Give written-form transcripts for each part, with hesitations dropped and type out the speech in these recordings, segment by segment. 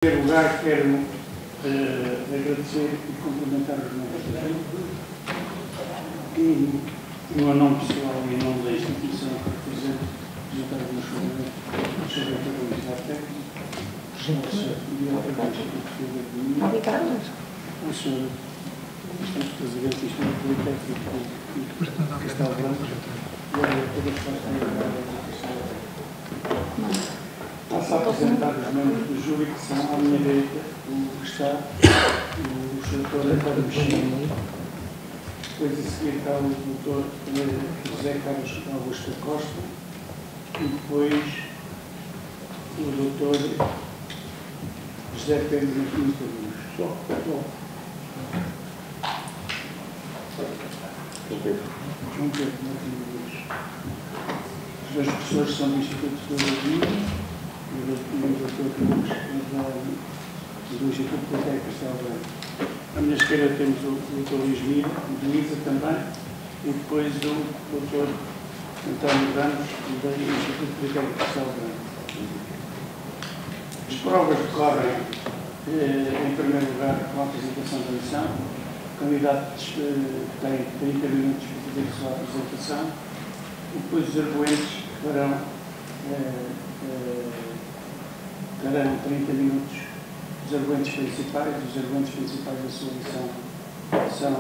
Em primeiro lugar, quero agradecer e cumprimentar os membros da Câmara e, no meu nome pessoal e em nome da instituição que represento, apresentar os meus cumprimentos sobre a Universidade Técnica, ao Sr. Diretor da Instituto de Economia, ao Sr. Presidente do Instituto Politécnico de Castelo Branco e ao Diretor da Escola Técnica da Educação. Passo a apresentar os membros do júri, que são à minha direita, o que está o Sr. António Mexia. Depois a seguir está o Dr. José Carlos Augusto Costa e depois o Dr. José Pedro Martins de Luz. João Pedro Martins de Luz. Os dois professores são do Instituto de Teologia e o Dr. Cruz do Instituto Politécnico de Castelo Branco. À minha esquerda temos o Dr. Luís Mira, de Misa também, e depois o Dr. António Ramos, do Instituto Politécnico de Castelo Branco. As provas decorrem, em primeiro lugar, com a apresentação da lição. O candidato tem 30 minutos para fazer a sua apresentação, e depois os arguentes farão 30 minutos. Os argumentos principais da sua lição são o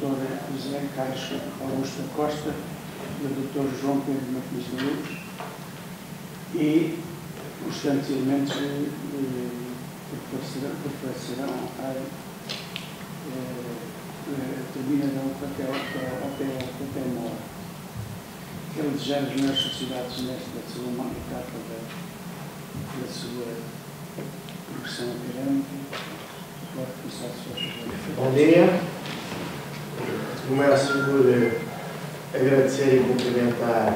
Dr. José Carlos Augusto Costa e o Dr. João Pedro Martins de Luz, e os restantes elementos pertencerão à terminação até uma hora. Quero desejar as melhores felicidades nesta segunda etapa da sua progressão académica. Pode começar a sua favor. Bom dia. Começo por agradecer e cumprimentar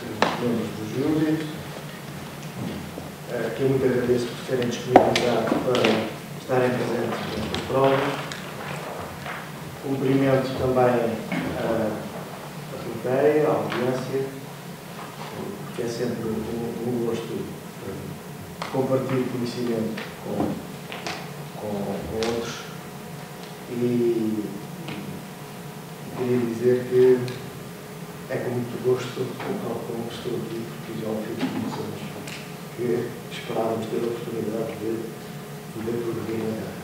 os membros do júri, que eu muito agradeço por terem disponibilizado para estarem presentes nesta prova. Cumprimento também a audiência, porque é sempre um gosto compartilhar conhecimento com outros, e queria dizer que é com muito gosto como estou aqui, porque já ao fim de muitos anos que esperávamos ter a oportunidade de poder progredir na terra.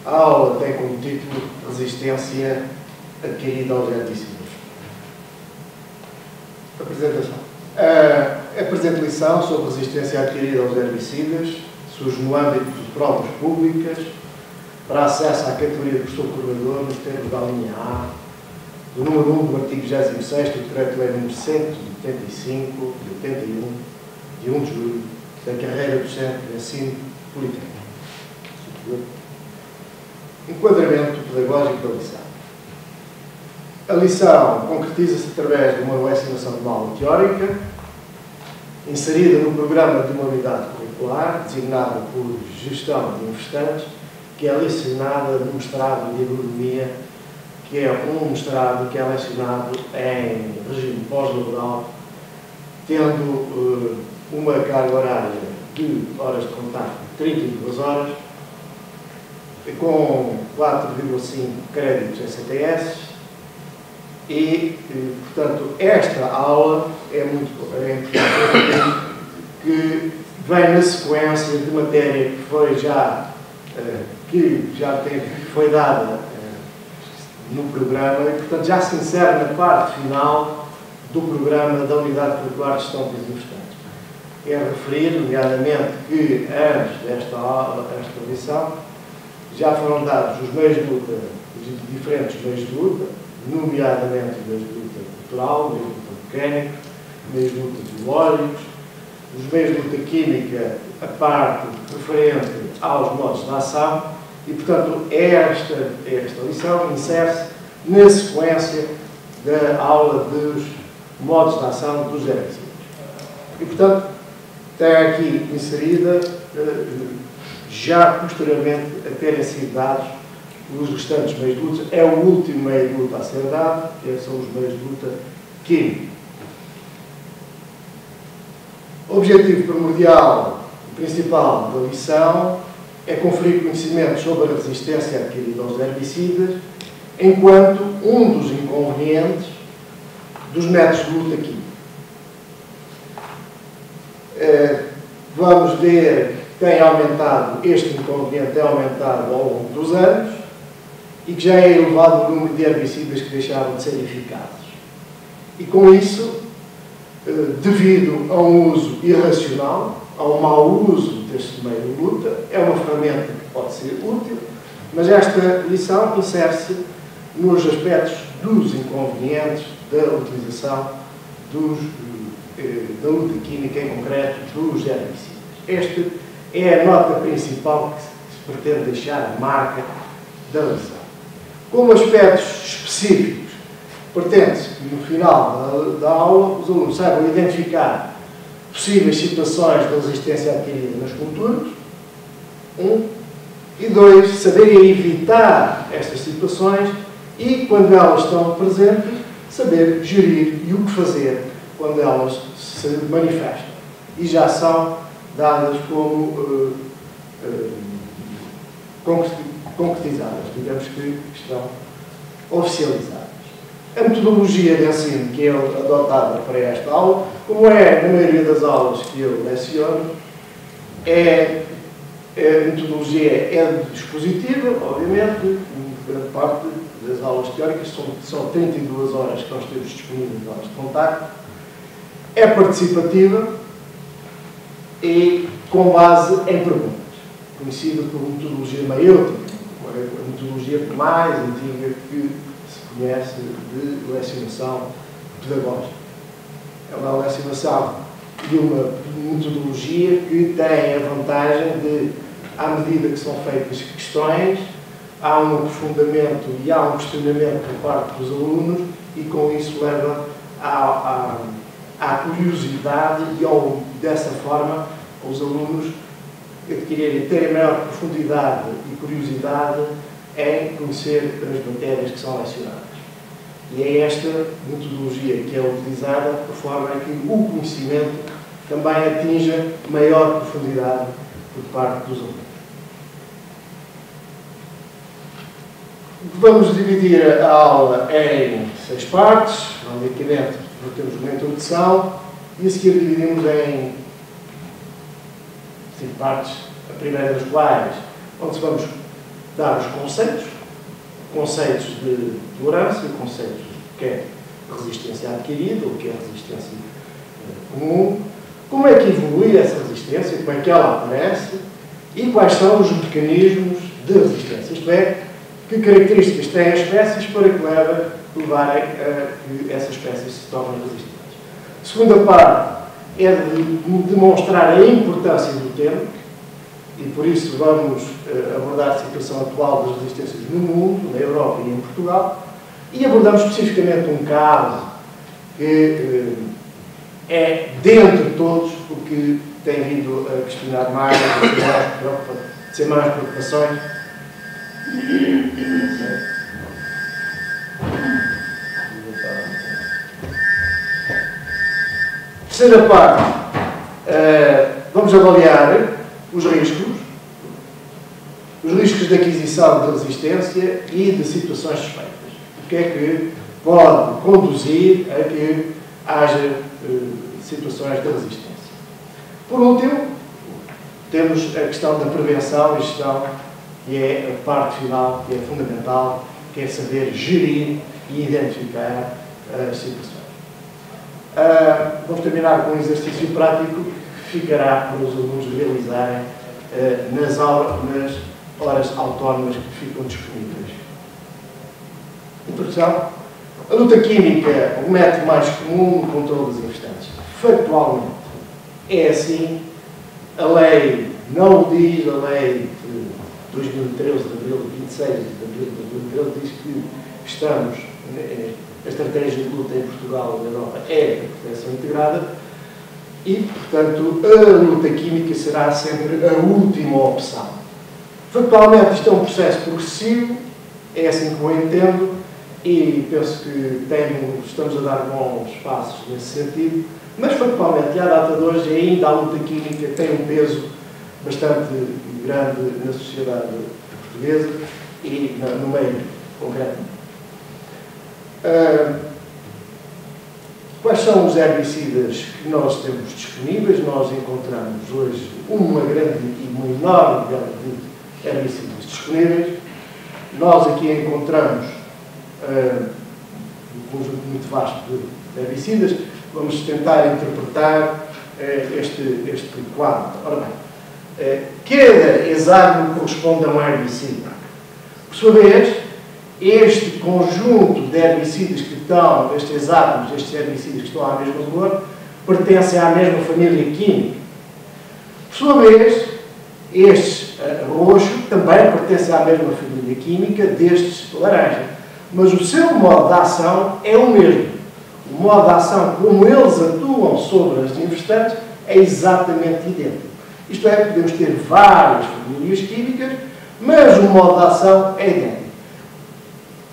A aula tem como título Resistência adquirida aos herbicidas. Apresentação. A presente lição sobre resistência adquirida aos herbicidas surge no âmbito de provas públicas para acesso à categoria de professor coordenador nos termos da linha A do número 1 do artigo 26 do Decreto-Lei nº 185 de 81, de 1 de julho, da carreira docente de ensino politécnico. Enquadramento pedagógico da lição. A lição concretiza-se através de uma ensinação de uma aula teórica, inserida no programa de uma unidade curricular, designada por Gestão de Infestantes, que é lecionada no mestrado de Agronomia, que é um mestrado que é lecionado em regime pós-laboral, tendo uma carga horária de horas de contacto de 32 horas, com 4,5 créditos em CTS, e, portanto, esta aula é muito importante, que vem na sequência de matéria que foi dada no programa, e, portanto, já se insere na parte final do programa da Unidade Curricular de Gestão de Infestantes. É referir, nomeadamente, que antes desta lição já foram dados os meios de luta, os diferentes meios de luta, nomeadamente os meios de luta cultural, meios de luta mecânicos, meios de luta biológicos, os meios de luta química, a parte referente aos modos de ação, e, portanto, esta lição insere-se na sequência da aula dos modos de ação dos herbicidas. E, portanto, tem aqui inserida, já posteriormente a terem sido dados os restantes meios de luta. É o último meio de luta a ser dado, que são os meios de luta químicos. O objetivo primordial e principal da lição é conferir conhecimento sobre a resistência adquirida aos herbicidas, enquanto um dos inconvenientes dos métodos de luta química. Vamos ver que este inconveniente tem aumentado ao longo dos anos e que já é elevado o número de herbicidas que deixaram de ser eficazes. E com isso, devido a um uso irracional, ao mau uso deste meio de luta, é uma ferramenta que pode ser útil, mas esta lição insere-se nos aspectos dos inconvenientes da utilização da luta química, em concreto, dos herbicidas. Esta é a nota principal que se pretende deixar a marca da lição. Como aspectos específicos, pretende-se que no final da aula os alunos saibam identificar possíveis situações de resistência adquirida nas culturas, e 2, saberem evitar estas situações e, quando elas estão presentes, saber gerir e o que fazer quando elas se manifestam. E já são dadas como concretizadas, digamos que estão oficializadas. A metodologia de ensino que é adotada para esta aula, como é na maioria das aulas que eu leciono, a metodologia é dispositiva, obviamente, grande parte das aulas teóricas, são 32 horas que nós temos disponíveis horas de contacto, é participativa e com base em perguntas, conhecida como metodologia maiêutica, a metodologia mais antiga que se conhece de lecionação pedagógica. É uma lecionação de uma metodologia que tem a vantagem de, à medida que são feitas questões, há um aprofundamento e há um questionamento por parte dos alunos e com isso leva à curiosidade e dessa forma os alunos terem maior profundidade e curiosidade em conhecer as matérias que são lecionadas. E é esta metodologia que é utilizada de forma a que o conhecimento também atinja maior profundidade por parte dos alunos. Vamos dividir a aula em 6 partes. Basicamente, temos uma introdução e a seguir dividimos em 5 partes, a primeira das quais, onde vamos dar os conceitos de tolerância, conceitos do que é resistência adquirida, o que é resistência comum, como é que evolui essa resistência, como é que ela aparece e quais são os mecanismos de resistência, isto é, que características têm as espécies para que levarem a que essas espécies se tornem resistentes. A segunda parte é de demonstrar a importância do tema e por isso vamos abordar a situação atual das resistências no mundo, na Europa e em Portugal, e abordamos especificamente um caso que é, dentre todos, o que tem vindo a questionar mais, a ser mais preocupações. Terceira parte, vamos avaliar os riscos de aquisição de resistência e de situações suspeitas. O que é que pode conduzir a que haja situações de resistência. Por último, temos a questão da prevenção e gestão, que é a parte final, que é fundamental, que é saber gerir e identificar as situações. Vamos terminar com um exercício prático que ficará para os alunos realizarem nas horas autónomas que ficam disponíveis. Introdução. A luta química é o método mais comum no controle das infestantes. Factualmente, é assim. A lei não o diz, a lei de 2013, de abril, 26 de abril de 2013, diz que estamos, a estratégia de luta em Portugal e na Europa é a proteção integrada e, portanto, a luta química será sempre a última opção. Factualmente, isto é um processo progressivo, é assim que eu entendo, e penso que estamos a dar bons passos nesse sentido, mas factualmente, à data de hoje, ainda a luta química tem um peso bastante grande na sociedade portuguesa e no meio concreto. Quais são os herbicidas que nós temos disponíveis? Nós encontramos hoje uma grande e uma enorme gama de herbicidas disponíveis. Nós aqui encontramos um conjunto muito vasto de herbicidas. Vamos tentar interpretar este quadro. Ora bem, cada hexágono corresponde a um herbicida. Por sua vez, este conjunto de herbicidas que estão, estes hexágonos, estes herbicidas que estão à mesma cor, pertencem à mesma família química. Por sua vez, este roxo também pertence à mesma família química destes laranja. Mas o seu modo de ação é o mesmo. O modo de ação, como eles atuam sobre as infestantes, é exatamente idêntico. Isto é, podemos ter várias famílias químicas, mas o modo de ação é idêntico.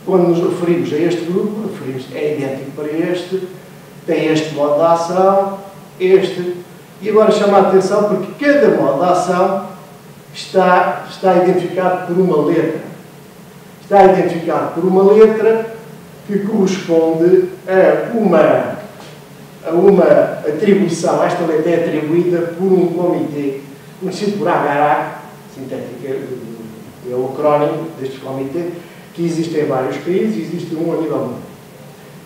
Quando nos referimos a este grupo, é idêntico para este, tem este modo de ação, este, e agora chama a atenção porque cada modo de ação está identificado por uma letra. Está identificado por uma letra que corresponde a uma atribuição. Esta letra é atribuída por um comitê conhecido por AGARAC, sintética, é o acrónimo deste comitê, que existe em vários países, existe um a nível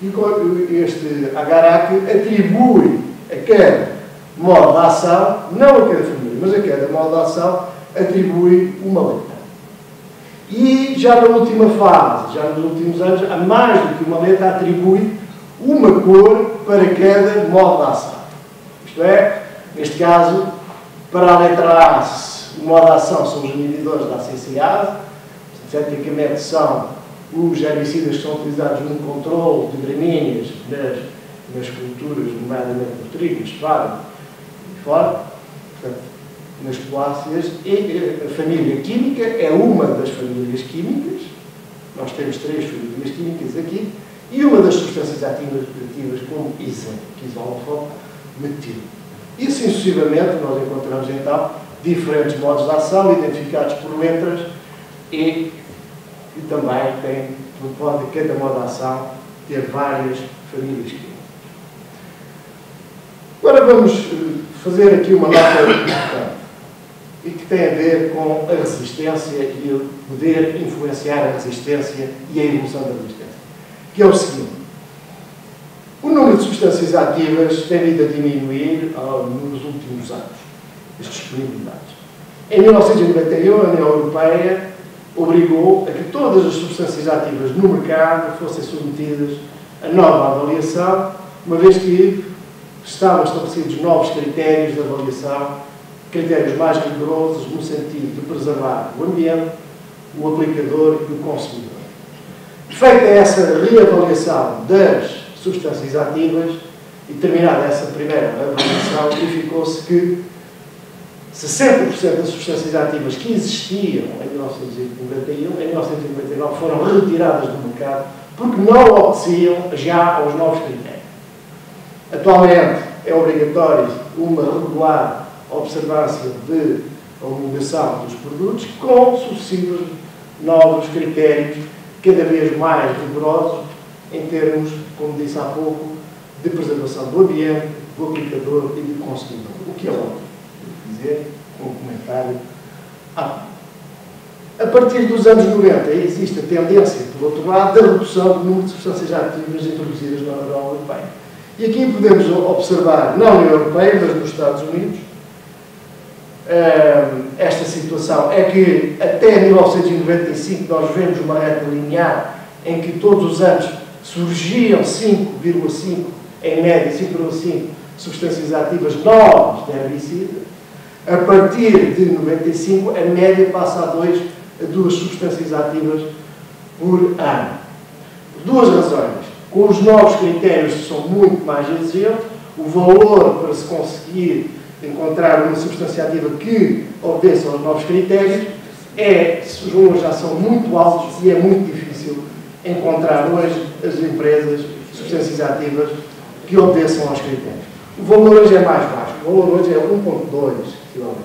mundial. E este AGARAC atribui a cada modo de ação, não a cada família, mas a cada modo de ação, atribui uma letra. E já na última fase, já nos últimos anos, a mais do que uma letra, atribui uma cor para cada modo de ação. Isto é, neste caso, para a letra A, o modo de ação são os inibidores da ACCase, sinteticamente são os herbicidas que são utilizados no controle de gramíneas nas culturas, nomeadamente no trigo, no espárrago e fora, portanto, nas poláceas, e a família química é uma das famílias químicas, nós temos 3 famílias químicas aqui, e uma das substâncias ativas como isolafol metil. E assim sucessivamente nós encontramos então diferentes modos de ação identificados por letras e também pode cada modo de ação ter várias famílias químicas. Agora vamos fazer aqui uma nota importante e que tem a ver com a resistência e o poder influenciar a resistência e a evolução da resistência. Que é o seguinte: o número de substâncias ativas tem vindo a diminuir nos últimos anos, as disponibilidades. Em 1991, a União Europeia obrigou a que todas as substâncias ativas no mercado fossem submetidas a nova avaliação, uma vez que estavam estabelecidos novos critérios de avaliação, critérios mais rigorosos no sentido de preservar o ambiente, o aplicador e o consumidor. Feita essa reavaliação das substâncias ativas e terminada essa primeira avaliação, verificou-se que 60% das substâncias ativas que existiam em 1991, em 1999 foram retiradas do mercado porque não obedeciam já aos novos critérios. Atualmente é obrigatório uma regular observância de homologação dos produtos com sucessivos novos critérios cada vez mais rigorosos em termos, como disse há pouco, de preservação do ambiente, do aplicador e do consumidor. O que é ótimo, devo dizer, com um comentário. A partir dos anos 90 existe a tendência, por outro lado, da redução do número de substâncias ativas introduzidas na União Europeia. E aqui podemos observar, na União Europeia, mas nos Estados Unidos, esta situação é que até 1995 nós vemos uma reta linear em que todos os anos surgiam 5,5, em média 5,5 substâncias ativas novas de herbicida. A partir de 95 a média passa a 2 substâncias ativas por ano. Por 2 razões. Com os novos critérios que são muito mais exigentes, o valor para se conseguir encontrar uma substância ativa que obedeça aos novos critérios, os valores já são muito altos e é muito difícil encontrar hoje as empresas, substâncias ativas, que obedeçam aos critérios. O valor hoje é mais baixo. O valor hoje é 1,2 km.